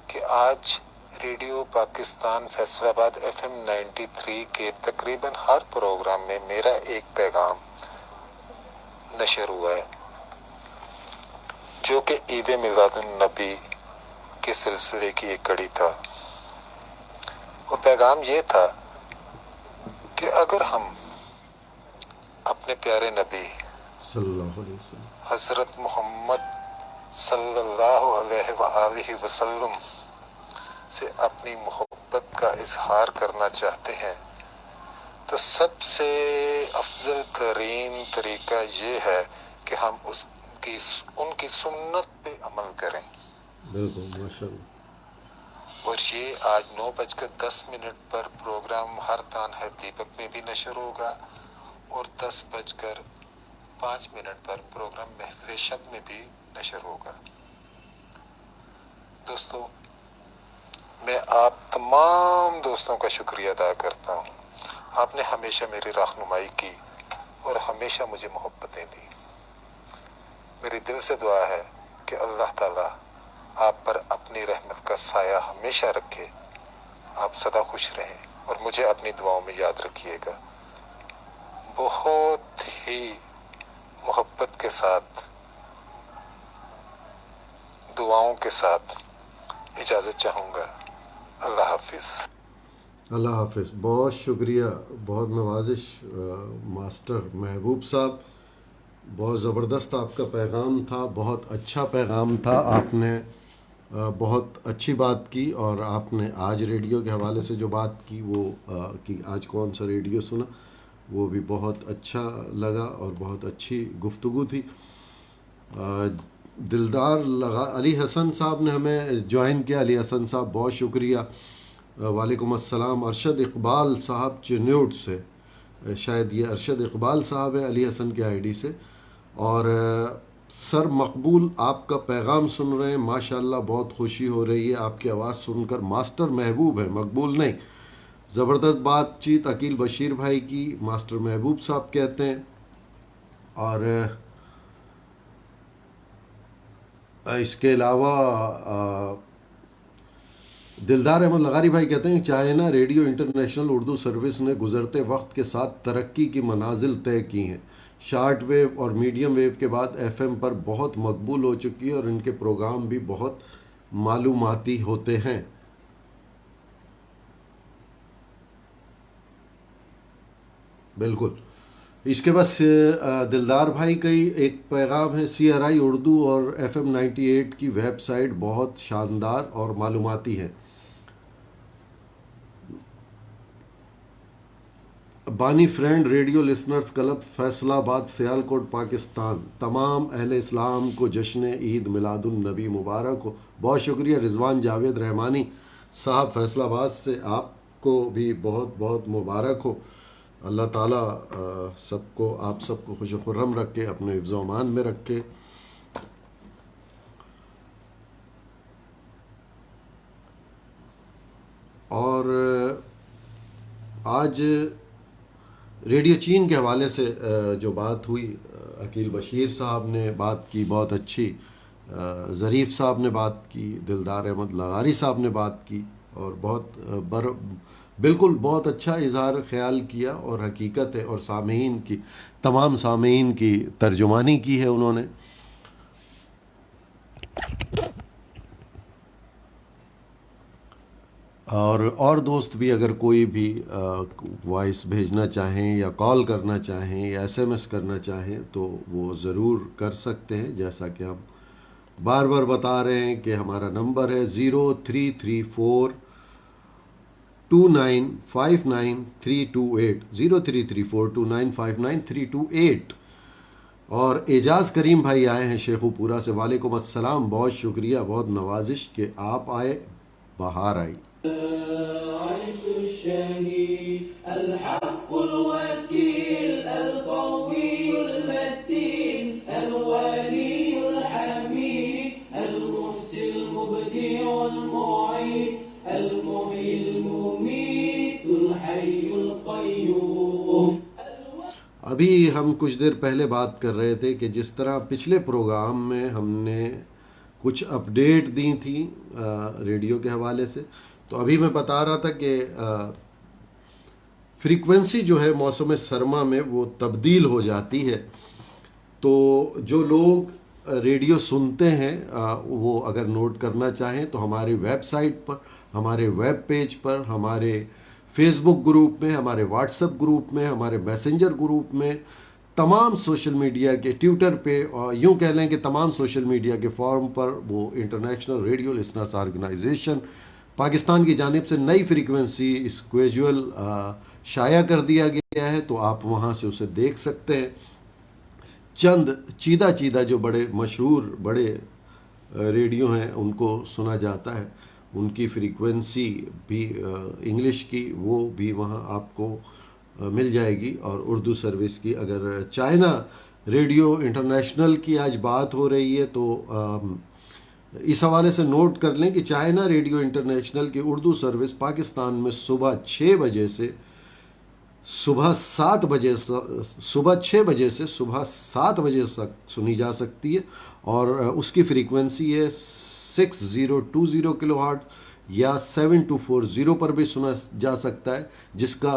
کہ آج ریڈیو پاکستان فیصل آباد FM 93 کے تقریباً ہر پروگرام میں میرا ایک پیغام نشر ہوا ہے، جو کہ عید میلاد النبی کے سلسلے کی ایک کڑی تھا۔ وہ پیغام یہ تھا کہ اگر ہم اپنے پیارے نبی صلی اللہ علیہ وسلم حضرت محمد صلی اللہ علیہ وآلہ وسلم سے اپنی محبت کا اظہار کرنا چاہتے ہیں تو سب سے افضل ترین طریقہ یہ ہے کہ ہم ان کی سنت پہ عمل کریں۔ بالکل، ماشاء اللہ۔ اور یہ آج 9:10 پر پروگرام ہر تان ہے دیپک میں بھی نشر ہوگا، اور 10:05 پر پروگرام محفل شب میں بھی نشر ہوگا۔ دوستو، میں آپ تمام دوستوں کا شکریہ ادا کرتا ہوں۔ آپ نے ہمیشہ میری رہنمائی کی اور ہمیشہ مجھے محبتیں دی۔ میری دل سے دعا ہے کہ اللہ تعالیٰ آپ پر اپنی رحمت کا سایہ ہمیشہ رکھے، آپ سدا خوش رہیں اور مجھے اپنی دعاؤں میں یاد رکھیے گا. بہت ہی محبت کے ساتھ، دعاؤں کے ساتھ اجازت چاہوں گا. اللہ حافظ. اللہ حافظ. بہت شکریہ، بہت نوازش ماسٹر محبوب صاحب. بہت زبردست آپ کا پیغام تھا، بہت اچھا پیغام تھا. آپ نے بہت اچھی بات کی، اور آپ نے آج ریڈیو کے حوالے سے جو بات کی وہ کہ آج کون سا ریڈیو سنا، وہ بھی بہت اچھا لگا اور بہت اچھی گفتگو تھی. دلدار علی حسن صاحب نے ہمیں جوائن کیا. علی حسن صاحب بہت شکریہ. وعلیکم السلام. ارشد اقبال صاحب چنیوٹ سے، شاید یہ ارشد اقبال صاحب ہے علی حسن کے آئی ڈی سے. اور سر مقبول آپ کا پیغام سن رہے ہیں، ماشاءاللہ بہت خوشی ہو رہی ہے آپ کی آواز سن کر. ماسٹر محبوب ہے، مقبول نہیں. زبردست بات چیت عقیل بشیر بھائی کی، ماسٹر محبوب صاحب کہتے ہیں. اور اس کے علاوہ دلدار احمد لغاری بھائی کہتے ہیں China radio international Urdu service نے گزرتے وقت کے ساتھ ترقی کی منازل طے کی ہیں. شارٹ ویو اور میڈیم ویو کے بعد ایف ایم پر بہت مقبول ہو چکی ہے، اور ان کے پروگرام بھی بہت معلوماتی ہوتے ہیں. بالکل. اس کے بس دلدار بھائی کا ہی ایک پیغام ہے، سی آر آئی اردو اور ایف ایم 98 کی ویب سائٹ بہت شاندار اور معلوماتی ہے. بانی friend radio listeners club Faisal آباد سیالکوٹ پاکستان، تمام اہل اسلام کو جشن عید میلاد النبی مبارک ہو. بہت شکریہ رضوان جاوید رحمانی صاحب فیصل آباد سے، آپ کو بھی بہت بہت مبارک ہو. اللہ تعالیٰ آپ سب کو خوش و خرم رکھے، اپنے حفظ و امان میں رکھے. اور آج ریڈیو چین کے حوالے سے جو بات ہوئی، عقیل بشیر صاحب نے بات کی بہت اچھی، ظریف صاحب نے بات کی، دلدار احمد لغاری صاحب نے بات کی، اور بالکل بہت اچھا اظہار خیال کیا، اور حقیقت ہے، اور تمام سامعین کی ترجمانی کی ہے انہوں نے. اور دوست بھی اگر کوئی بھی وائس بھیجنا چاہیں یا کال کرنا چاہیں یا ایس ایم ایس کرنا چاہیں تو وہ ضرور کر سکتے ہیں. جیسا کہ ہم بار بار بتا رہے ہیں کہ ہمارا نمبر ہے 03342959 03342959 اور اعجاز کریم بھائی آئے ہیں شیخو پورہ سے. وعلیکم السلام. بہت شکریہ، بہت نوازش کہ آپ آئے، بہار آئی. عيد الشهيد الحق الوكيل القوي المتين الولي الحميد المحسن المبدع المعيد المحيي المميت الحي القيوم. ابھی ہم کچھ دیر پہلے بات کر رہے تھے کہ جس طرح پچھلے پروگرام میں ہم نے کچھ اپڈیٹ دی تھی ریڈیو کے حوالے سے، تو ابھی میں بتا رہا تھا کہ فریکوینسی جو ہے موسم سرما میں وہ تبدیل ہو جاتی ہے. تو جو لوگ ریڈیو سنتے ہیں وہ اگر نوٹ کرنا چاہیں تو ہماری ویب سائٹ پر، ہمارے ویب پیج پر، ہمارے فیس بک گروپ میں، ہمارے واٹس ایپ گروپ میں، ہمارے میسنجر گروپ میں، تمام سوشل میڈیا کے ٹویٹر پہ، اور یوں کہہ لیں کہ تمام سوشل میڈیا کے فورم پر وہ international radio listeners organisation Pakistan کی جانب سے نئی فریکوینسی اسکیجول شائع کر دیا گیا ہے، تو آپ وہاں سے اسے دیکھ سکتے ہیں. چند چیدہ جو بڑے مشہور بڑے ریڈیو ہیں ان کو سنا جاتا ہے، ان کی فریکوینسی بھی انگلش کی وہ بھی وہاں آپ کو مل جائے گی. اور اردو سروس کی اگر چائنا ریڈیو انٹرنیشنل کی آج بات ہو رہی ہے تو اس حوالے سے نوٹ کر لیں کہ چائنا ریڈیو انٹرنیشنل کی اردو سروس پاکستان میں صبح 6 بجے سے صبح 7 بجے تک سنی جا سکتی ہے، اور اس کی فریکوینسی ہے 6020 کلو ہارٹ، یا 7240 پر بھی سنا جا سکتا ہے، جس کا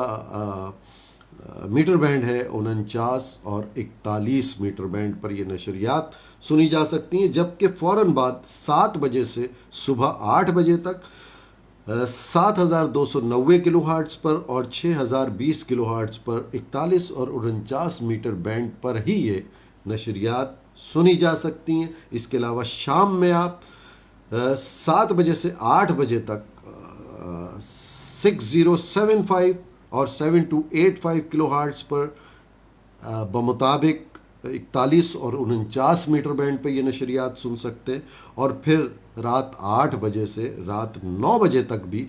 میٹر بینڈ ہے 49 اور 41 میٹر بینڈ پر یہ نشریات سنی جا سکتی ہیں، جبکہ فوراً بعد 7 بجے سے صبح 8 بجے تک 7290 کلو ہارٹز پر اور 6020 کلو ہارٹز پر 41 اور 49 میٹر بینڈ پر ہی یہ نشریات سنی جا سکتی ہیں۔ اس کے علاوہ شام میں آپ 7 بجے سے 8 بجے تک 6075 اور 7285 کلو ہارٹز پر بمطابق 41 اور 49 میٹر بینڈ پہ یہ نشریات سن سکتے ہیں، اور پھر رات 8 بجے سے رات 9 بجے تک بھی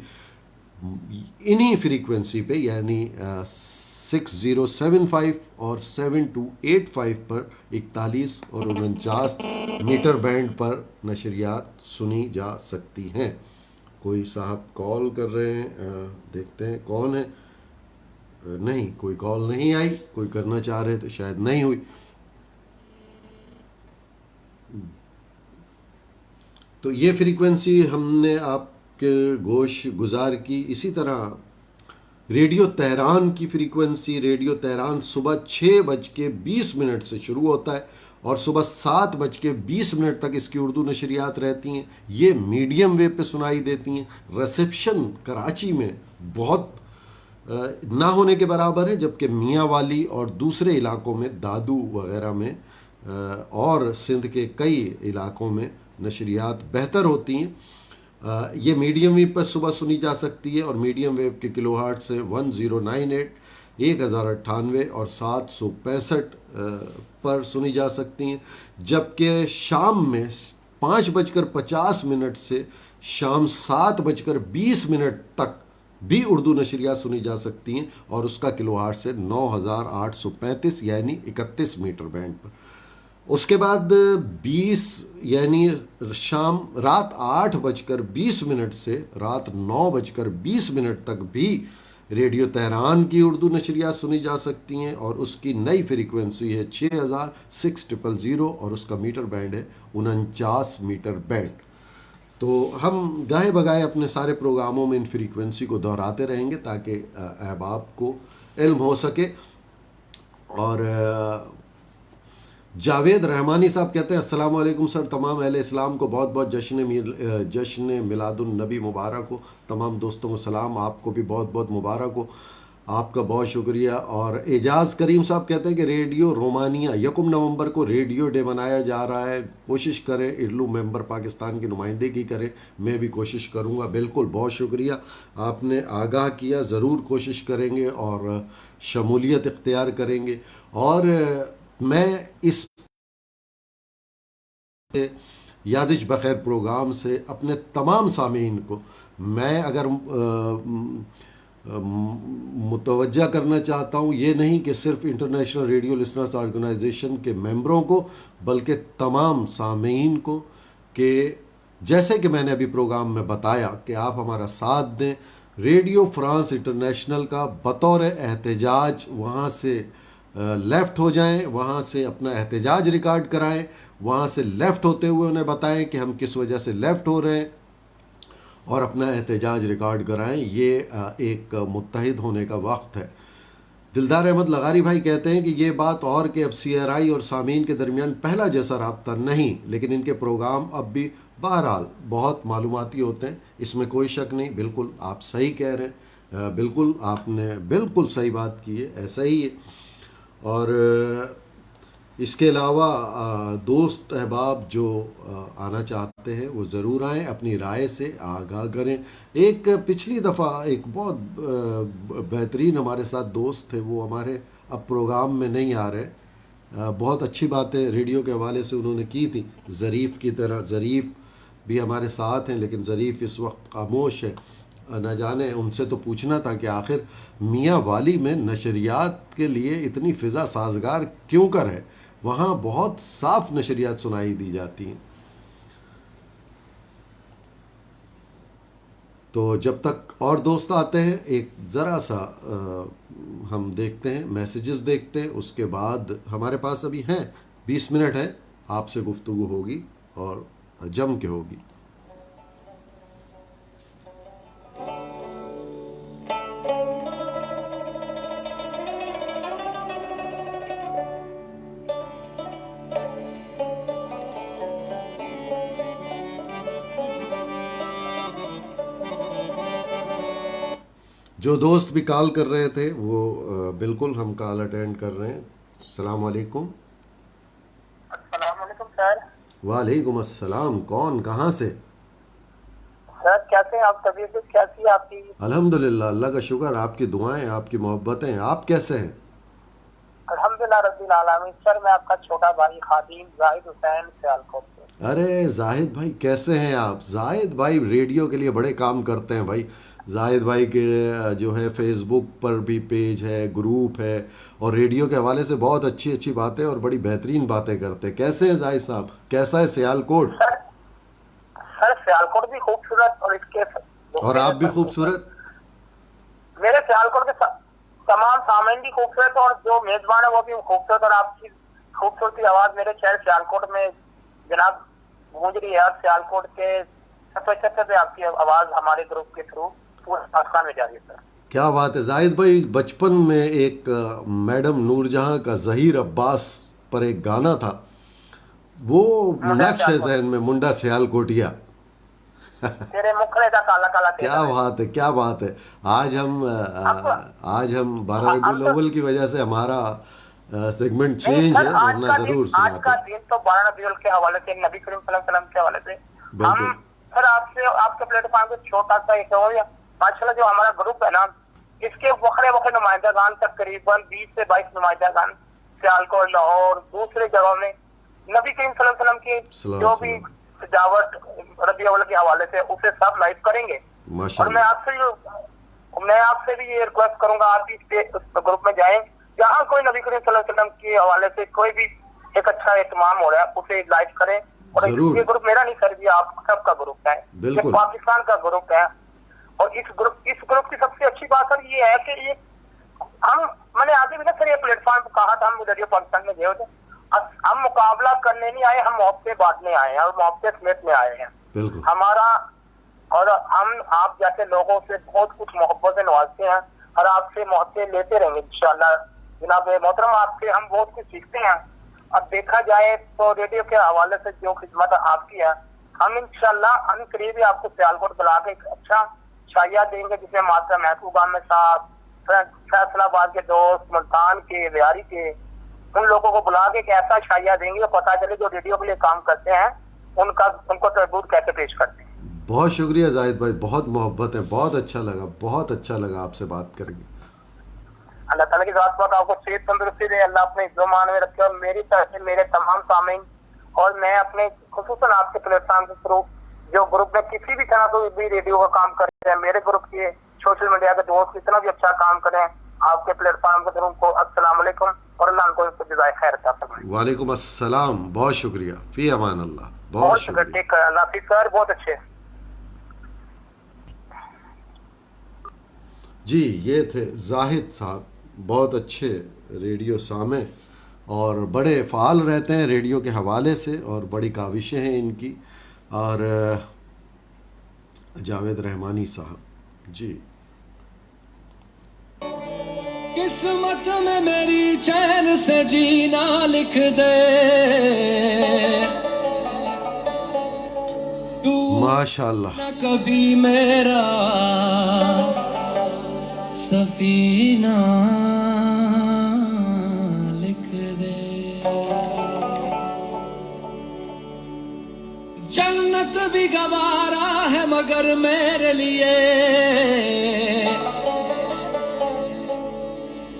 انہی فریکوینسی پہ یعنی 6075 اور 7285 پر 41 اور 49 میٹر بینڈ پر نشریات سنی جا سکتی ہیں۔ کوئی صاحب کال کر رہے ہیں، دیکھتے ہیں کون ہے۔ نہیں، کوئی کال نہیں آئی، کوئی کرنا چاہ رہے تو شاید نہیں ہوئی۔ تو یہ فریکوینسی ہم نے آپ کے گوش گزار کی۔ اسی طرح ریڈیو تہران کی فریکوینسی، ریڈیو تہران صبح 6:20 سے شروع ہوتا ہے اور صبح 7:20 تک اس کی اردو نشریات رہتی ہیں۔ یہ میڈیم ویو پہ سنائی دیتی ہیں۔ ریسیپشن کراچی میں بہت نہ ہونے کے برابر ہے، جبکہ میاں والی اور دوسرے علاقوں میں دادو وغیرہ میں اور سندھ کے کئی علاقوں میں نشریات بہتر ہوتی ہیں۔ یہ میڈیم ویو پر صبح سنی جا سکتی ہے اور میڈیم ویو کے کلو ہارٹ سے 1098 1098 اور 765 پر سنی جا سکتی ہیں، جبکہ شام میں 5:50 سے شام 7:20 تک بھی اردو نشریات سنی جا سکتی ہیں، اور اس کا کلو ہارٹ سے 9835 یعنی 31 میٹر بینڈ پر۔ اس کے بعد 20 یعنی شام رات 8:20 سے رات 9:20 تک بھی ریڈیو تہران کی اردو نشریات سنی جا سکتی ہیں، اور اس کی نئی فریکوینسی ہے 6000 اور اس کا میٹر بینڈ ہے 49 میٹر بینڈ۔ تو ہم گاہے بگاہے اپنے سارے پروگراموں میں ان فریکوینسی کو دہراتے رہیں گے تاکہ احباب کو علم ہو سکے۔ اور جاوید رحمانی صاحب کہتے ہیں السلام علیکم سر، تمام اہل اسلام کو بہت بہت جشن میلاد النبی مبارک ہو۔ تمام دوستوں کو سلام، آپ کو بھی بہت بہت مبارک ہو، آپ کا بہت شکریہ۔ اور اعجاز کریم صاحب کہتے ہیں کہ ریڈیو رومانیہ 1 نومبر کو ریڈیو ڈے منایا جا رہا ہے، کوشش کریں ارلو ممبر پاکستان کی نمائندگی کریں، میں بھی کوشش کروں گا۔ بالکل، بہت شکریہ، آپ نے آگاہ کیا، ضرور کوشش کریں گے اور شمولیت اختیار کریں گے۔ اور میں اس یادش بخیر پروگرام سے اپنے تمام سامعین کو میں اگر متوجہ کرنا چاہتا ہوں، یہ نہیں کہ صرف انٹرنیشنل ریڈیو لسنرز آرگنائزیشن کے ممبروں کو، بلکہ تمام سامعین کو، کہ جیسے کہ میں نے ابھی پروگرام میں بتایا کہ آپ ہمارا ساتھ دیں۔ ریڈیو فرانس انٹرنیشنل کا بطور احتجاج وہاں سے لیفٹ ہو جائیں، وہاں سے اپنا احتجاج ریکارڈ کرائیں، وہاں سے لیفٹ ہوتے ہوئے انہیں بتائیں کہ ہم کس وجہ سے لیفٹ ہو رہے ہیں اور اپنا احتجاج ریکارڈ کرائیں۔ یہ ایک متحد ہونے کا وقت ہے۔ دلدار احمد لغاری بھائی کہتے ہیں کہ یہ بات اور کہ اب CRI اور سامعین کے درمیان پہلا جیسا رابطہ نہیں، لیکن ان کے پروگرام اب بھی بہرحال بہت معلوماتی ہوتے ہیں، اس میں کوئی شک نہیں۔ بالکل آپ صحیح کہہ رہے ہیں، بالکل آپ نے بالکل صحیح بات کی ہے، ایسا ہی ہے۔ اور اس کے علاوہ دوست احباب جو آنا چاہتے ہیں وہ ضرور آئیں، اپنی رائے سے آگاہ کریں۔ ایک پچھلی دفعہ ایک بہت بہترین ہمارے ساتھ دوست تھے، وہ ہمارے اب پروگرام میں نہیں آ رہے، بہت اچھی باتیں ریڈیو کے حوالے سے انہوں نے کی تھی، ظریف کی طرح۔ ظریف بھی ہمارے ساتھ ہیں لیکن ظریف اس وقت خاموش ہے، نہ جانے، ان سے تو پوچھنا تھا کہ آخر میاں والی میں نشریات کے لیے اتنی فضا سازگار کیوں کر ہے؟ وہاں بہت صاف نشریات سنائی دی جاتی ہیں۔ تو جب تک اور دوست آتے ہیں، ایک ذرا سا ہم دیکھتے ہیں، میسیجز دیکھتے ہیں، اس کے بعد ہمارے پاس ابھی ہیں 20 منٹ ہے، آپ سے گفتگو ہوگی اور جم کے ہوگی۔ جو دوست بھی کال کر رہے تھے وہ بالکل ہم کال اٹینڈ کر رہے ہیں. السلام علیکم. السلام علیکم سر. وعلیکم السلام. کون کہاں سے؟ سر کیسے ہیں آپ؟ طبیعت کیسی ہے آپ کی؟ الحمدللہ اللہ کا شکر. آپ کی دعائیں آپ کی محبتیں. آپ کیسے ہیں؟ الحمدللہ رب العالمین. سر میں آپ کا چھوٹا بھائی خادم زاہد حسین سیالکوٹ سے. ارے زاہد بھائی کیسے ہیں آپ؟ زاہد بھائی ریڈیو کے لیے بڑے کام کرتے ہیں بھائی. زاہد بھائی کے جو ہے فیس بک پر بھی پیج ہے, گروپ ہے, اور ریڈیو کے حوالے سے بہت اچھی اچھی باتیں اور بڑی بہترین باتیں کرتے ہیں. کیسے ہیں زاہد صاحب؟ کیسا ہے سیالکوٹ؟ سر سیالکوٹ بھی خوبصورت اور اس کے اور آپ بھی خوبصورت. میرے سیالکوٹ کے تمام سامعین بھی خوبصورت اور جو میزبان ہے وہ بھی خوبصورت, اور آپ کی خوبصورتی آواز میرے شہر سیالکوٹ میں جناب گونج رہی ہے. اور سیالکوٹ کے سفید چھتے پہ آپ کی آواز ہمارے گروپ کے تھرو پورے پاکستان میں جا رہی ہے سر. کیا بات ہے زاہد بھائی. بچپن میں ایک میڈم نور جہاں کا ظہیر عباس پر ایک گانا تھا, وہ نقش ہے ذہن میں, منڈا سیالکوٹیا. تیرے مکھڑے کا کالا کالا تیرا کیا ہے. بات ہے, کیا بات ہے. آج ہم 12 ربیع الاول کی وجہ سے ہمارا سیگمنٹ چینج ہے, ورنہ ضرور آج کا سناتے. دن تو 12 ربیع الاول کے حوالے سے, نبی کریم صلی اللہ علیہ وسلم کے حوالے سے بالکل. ہم سر آپ سے آپ کے پلیٹ فارم پہ چھوٹا سا ایک اور ماشاءاللہ جو ہمارا گروپ ہے نا, اس کے وکھرے نمائندہ گان تقریباً 20 سے 22 نمائندہ گان سیالکوٹ, لاہور, دوسرے جگہوں میں نبی کریم صلی اللہ علیہ وسلم کی جو بھی سجاوٹ ربیع الاول کے حوالے سے اسے سب لائیو کریں گے. اور میں آپ سے بھی یہ ریکویسٹ کروں گا, آپ بھی اس گروپ میں جائیں جہاں کوئی نبی کریم صلی اللہ علیہ وسلم کے حوالے سے کوئی بھی ایک اچھا اہتمام ہو رہا ہے اسے لائیو کریں. اور یہ گروپ میرا نہیں سر, یہ آپ سب کا گروپ ہے, یہ پاکستان کا گروپ ہے. اور اس گروپ کی سب سے اچھی بات سر یہ ہے کہ یہ میں نے آگے بھی نا سر یہ پلیٹ فارم کہا تھا, ہم ریڈیو پاکستان میں گئے ہوتے, ہم مقابلہ کرنے نہیں آئے, ہم محبتیں بانٹنے آئے ہیں اور محبتیں سمیٹنے آئے ہیں. ہمارا اور ہم آپ جیسے لوگوں سے بہت کچھ محبت سے نوازتے ہیں اور آپ سے محبتیں لیتے رہیں گے انشاءاللہ. جناب محترم آپ سے ہم بہت کچھ سیکھتے ہیں. اب دیکھا جائے تو ریڈیو کے حوالے سے جو خدمت آپ کی ہے, ہم انشاءاللہ ہم قریب ہی آپ کو سیالکوٹ بلا کے ایک اچھا شائعہ دیں گے, جس میں ماسٹر محبوب عامر صاحب, فیصل آباد کے دوست, ملتان کے, ریاری کے, ان لوگوں کو بلا کے ایک ایسا شائعہ دیں گے پتہ چلے جو ریڈیو کے لیے کام کرتے ہیں ان کو تربیت کیسے پیش کرتے ہیں. بہت شکریہ زاہد بھائی, بہت محبت ہے, بہت اچھا لگا آپ سے بات کر کے. اللہ تعالیٰ کی ذات پاک آپ کو صحت تندرستی دے, اللہ اپنے عزت و مان میں رکھے. اور میری طرف سے میرے تمام سامعین اور میں اپنے خصوصاً آپ کے پلیٹ فارم کے تھرو جو گروپ میں کسی بھی طرح کوئی بھی ریڈیو کا کام کر رہے ہیں, میرے گروپ کے سوشل میڈیا کے دوست کتنا بھی اچھا کام کریں, آپ کے پلیٹ فارم کے تھرو کو السلام علیکم اور اللہ ان کو جزائے خیر عطا فرمائے. وعلیکم السلام. بہت شکریہ. فی امان اللہ. بہت شکریہ. ٹیک کر اللہ حافظ سر, بہت اچھے. جی یہ تھے زاہد صاحب, بہت اچھے ریڈیو سامع اور بڑے فعال رہتے ہیں ریڈیو کے حوالے سے, اور بڑی کاوشیں ہیں ان کی. اور جاوید رحمانی صاحب جی. قسمت میں میری چین سے جینا لکھ دے, ماشاء اللہ. نہ کبھی میرا سفینہ لکھ دے. جنت بھی گوارا ہے مگر میرے لیے,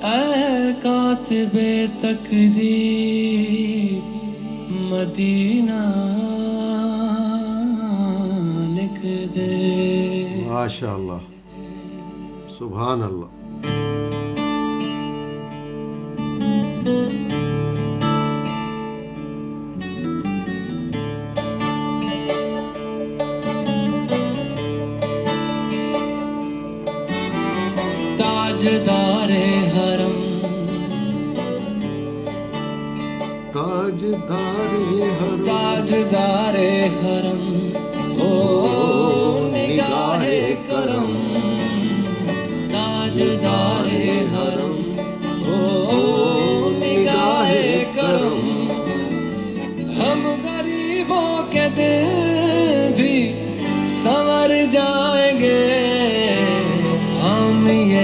اے کاتب تقدیر مدینہ لکھ دے. ماشاء اللہ, سبحان اللہ. تاجدار حرم, تاجدار حرم, او نگاہ کرم, تاجدار حرم, او نگاہ کرم. ہم غریبوں کے دل بھی سنور جائیں گے, ہم یہ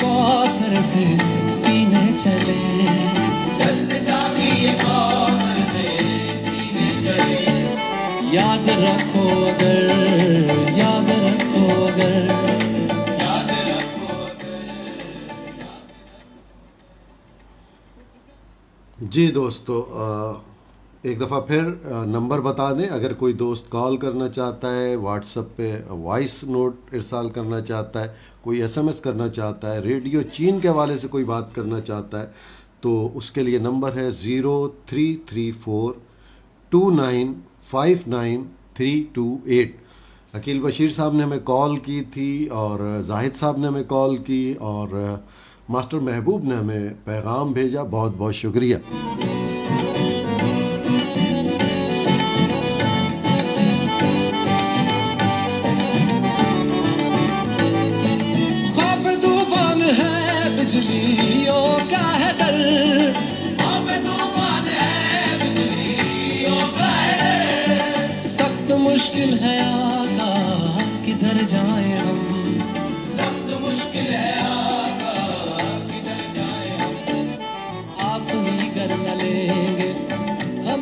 کوثر سے پینے چلے یاد رکھو اگر یاد رکھو اگر جی دوستو، ایک دفعہ پھر نمبر بتا دیں. اگر کوئی دوست کال کرنا چاہتا ہے، واٹس ایپ پہ وائس نوٹ ارسال کرنا چاہتا ہے، کوئی ایس ایم ایس کرنا چاہتا ہے، ریڈیو چین کے حوالے سے کوئی بات کرنا چاہتا ہے، تو اس کے لیے نمبر ہے 03342959 عقیل بشیر صاحب نے ہمیں کال کی تھی، اور زاہد صاحب نے ہمیں کال کی، اور ماسٹر محبوب نے ہمیں پیغام بھیجا. بہت بہت شکریہ. خوف طوفان ہے بجلیوں کا ہے ڈر سخت مشکل ہے آقا کدھر جائیں ہم آپ ہی گر نہ لیں گے ہم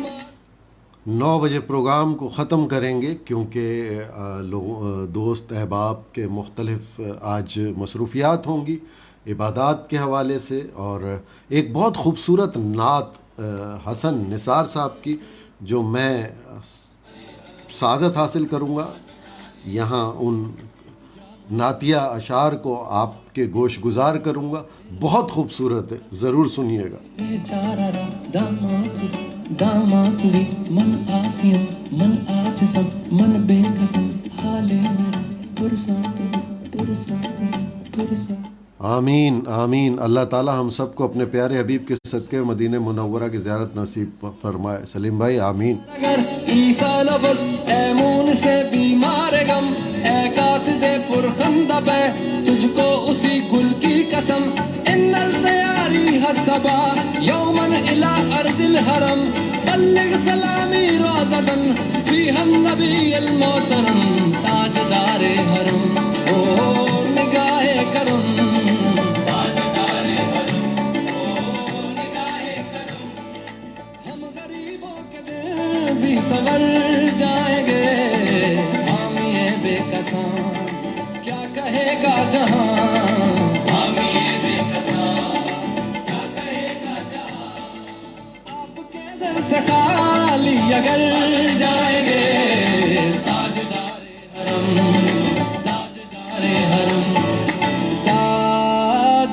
9 بجے پروگرام کو ختم کریں گے، کیونکہ دوست احباب کے مختلف آج مصروفیات ہوں گی عبادات کے حوالے سے. اور ایک بہت خوبصورت نعت حسن نثار صاحب کی، جو میں سعادت حاصل کروں گا یہاں ان نعتیہ اشعار کو آپ کے گوش گزار کروں گا. بہت خوبصورت ہے، ضرور سنیے گا. بیچارہ داماتری من آسیاں من آجزم من بے قسم حال میرا پرسا آمین آمین. اللہ تعالی ہم سب کو اپنے پیارے حبیب کے صدقے مدینہ منورہ کی زیارت نصیب فرمائے. سلیم بھائی آمین. اگر عیسیٰ نفس اے مون سے بیمار غم اے قاصد پرخندہ بے تجھ کو اسی گل کی قسم ان التیاری حسبا یومن الى ارض الحرم بلغ سلامی روزدن فیہ النبی المحترم تاجدار حرم او نگاہ کرم ہم غریبوں کے دل بھی سنور جائیں گے حامی بے قسم کیا کہے گا جہاں آپ کے در سے خالی اگر جائیں گے تاجدار حرم تاجدار حرم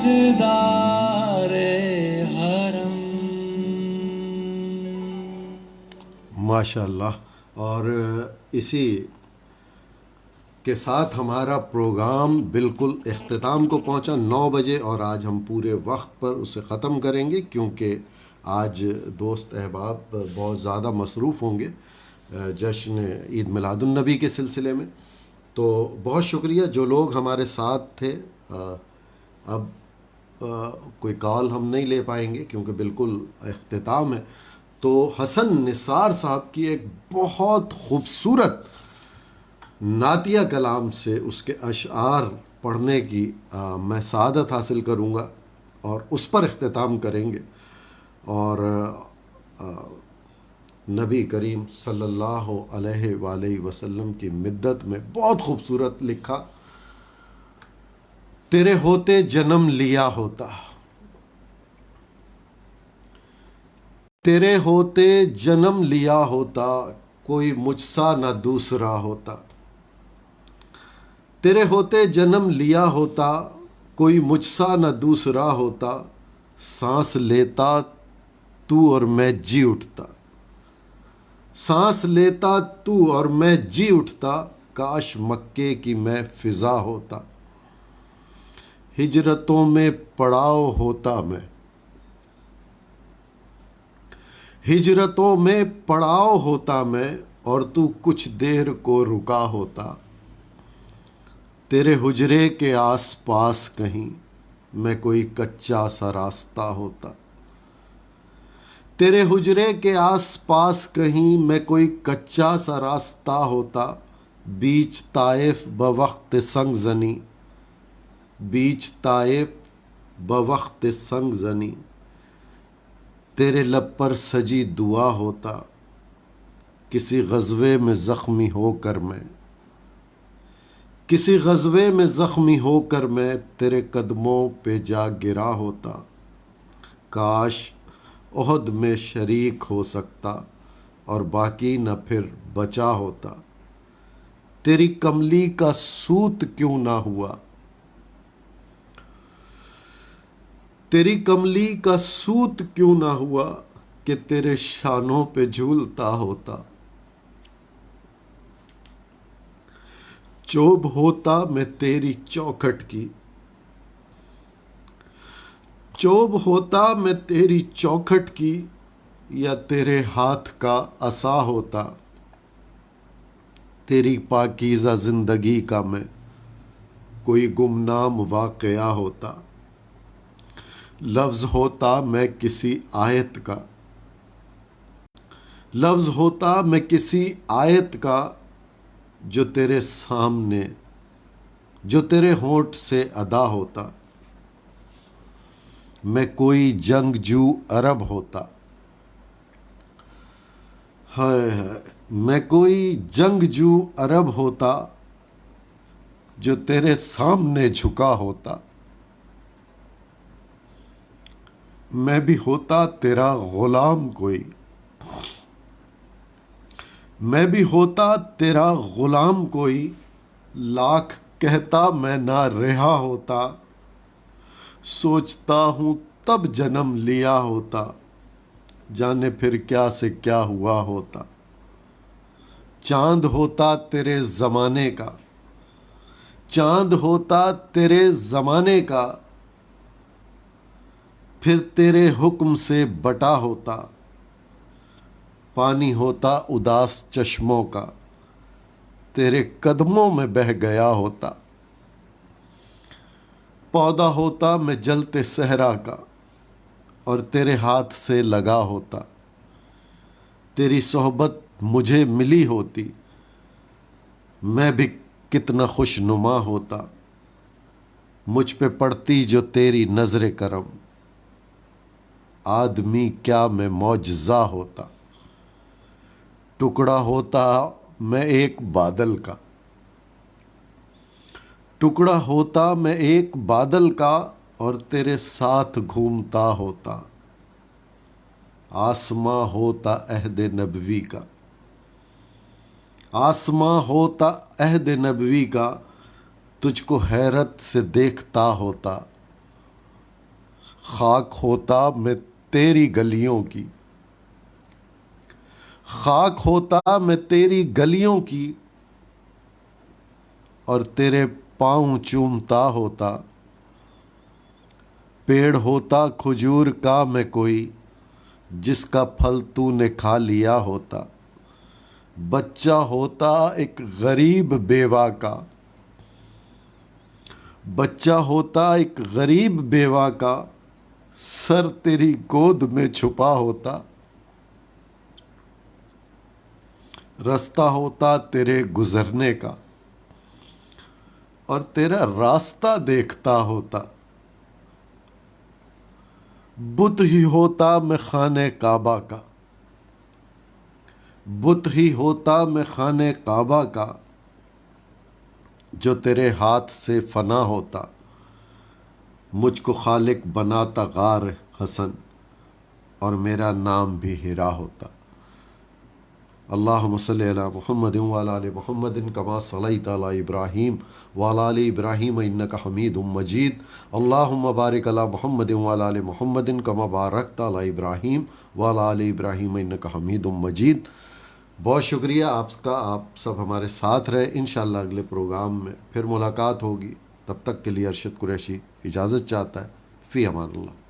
تاجدار حرم. ماشاء اللہ. اور اسی کے ساتھ ہمارا پروگرام بالکل اختتام کو پہنچا 9 بجے، اور آج ہم پورے وقت پر اسے ختم کریں گے، کیونکہ آج دوست احباب بہت زیادہ مصروف ہوں گے جشن عید میلاد النبی کے سلسلے میں. تو بہت شکریہ جو لوگ ہمارے ساتھ تھے. اب کوئی کال ہم نہیں لے پائیں گے کیونکہ بالکل اختتام ہے. تو حسن نثار صاحب کی ایک بہت خوبصورت نعتیہ کلام سے اس کے اشعار پڑھنے کی میں سعادت حاصل کروں گا، اور اس پر اختتام کریں گے. اور نبی کریم صلی اللہ علیہ وآلہ وسلم کی مدت میں بہت خوبصورت لکھا: تیرے ہوتے جنم لیا ہوتا، تیرے ہوتے جنم لیا ہوتا، کوئی مجھ سا نہ دوسرا ہوتا. تیرے ہوتے جنم لیا ہوتا، کوئی مجھ سا نہ دوسرا ہوتا. سانس لیتا تو اور میں جی اٹھتا، سانس لیتا تو اور میں جی اٹھتا. کاش مکے کی میں فضا ہوتا، ہجرتوں میں پڑاؤ ہوتا میں، ہجرتوں میں پڑاؤ ہوتا میں، اور تو کچھ دیر کو رکا ہوتا. تیرے حجرے کے آس پاس کہیں میں کوئی کچا سا راستہ ہوتا. تیرے حجرے کے آس پاس کہیں میں کوئی کچا سا راستہ ہوتا. بیچ طائف بوقت سنگ زنی، بیچ طائف بوقت سنگ زنی، تیرے لب پر سجی دعا ہوتا، کسی غزوے میں زخمی ہو کر میں، کسی غزوے میں زخمی ہو کر میں تیرے قدموں پہ جا گرا ہوتا، کاش احد میں شریک ہو سکتا اور باقی نہ پھر بچا ہوتا، تیری کملی کا سوت کیوں نہ ہوا، تیری کملی کا سوت کیوں نہ ہوا کہ تیرے شانوں پہ جھولتا ہوتا، چوب ہوتا میں تیری چوکھٹ کی، چوب ہوتا میں تیری چوکھٹ کی، یا تیرے ہاتھ کا عصا ہوتا، تیری پاکیزہ زندگی کا میں کوئی گمنام واقعہ ہوتا، لفظ ہوتا میں کسی آیت کا، لفظ ہوتا میں کسی آیت کا، جو تیرے سامنے، جو تیرے ہونٹ سے ادا ہوتا، میں کوئی جنگجو عرب ہوتا، ہائے ہائے میں کوئی جنگجو عرب ہوتا، جو تیرے سامنے جھکا ہوتا، میں بھی ہوتا تیرا غلام کوئی، میں بھی ہوتا تیرا غلام کوئی، لاکھ کہتا میں نہ رہا ہوتا، سوچتا ہوں تب جنم لیا ہوتا، جانے پھر کیا سے کیا ہوا ہوتا، چاند ہوتا تیرے زمانے کا، چاند ہوتا تیرے زمانے کا، پھر تیرے حکم سے بٹا ہوتا، پانی ہوتا اداس چشموں کا، تیرے قدموں میں بہہ گیا ہوتا، پودا ہوتا میں جلتے صحرا کا، اور تیرے ہاتھ سے لگا ہوتا، تیری صحبت مجھے ملی ہوتی، میں بھی کتنا خوش نما ہوتا، مجھ پہ پڑتی جو تیری نظر کرم، آدمی کیا میں معجزہ ہوتا، ٹکڑا ہوتا میں ایک بادل کا، ٹکڑا ہوتا میں ایک بادل کا، اور تیرے ساتھ گھومتا ہوتا، آسماں ہوتا عہد نبوی کا، آسماں ہوتا عہد نبوی کا، تجھ کو حیرت سے دیکھتا ہوتا، خاک ہوتا میں تیری گلیوں کی، خاک ہوتا میں تیری گلیوں کی، اور تیرے پاؤں چومتا ہوتا، پیڑ ہوتا کھجور کا میں کوئی، جس کا پھل تو نے کھا لیا ہوتا، بچہ ہوتا ایک غریب بیوہ کا، بچہ ہوتا ایک غریب بیوہ کا، سر تیری گود میں چھپا ہوتا، رستہ ہوتا تیرے گزرنے کا، اور تیرا راستہ دیکھتا ہوتا، بت ہی ہوتا میں خانہ کعبہ کا، بت ہی ہوتا میں خانہ کعبہ کا، جو تیرے ہاتھ سے فنا ہوتا، مجھ کو خالق بناتا غار حسن، اور میرا نام بھی ہیرا ہوتا۔ اللہم صلی علی محمد وعلی آل محمد کما صلیت علی ابراہیم وعلی آل ابراہیم انک حمید مجید، اللہم بارک علی محمد وعلی آل محمد کما بارکت علی ابراہیم وعلی آل ابراہیم انک حمید مجید۔ بہت شکریہ آپ کا، آپ سب ہمارے ساتھ رہے، انشاءاللہ اگلے پروگرام میں پھر ملاقات ہوگی، تب تک کے لیے ارشد قریشی اجازت چاہتا ہے، فی امان اللہ۔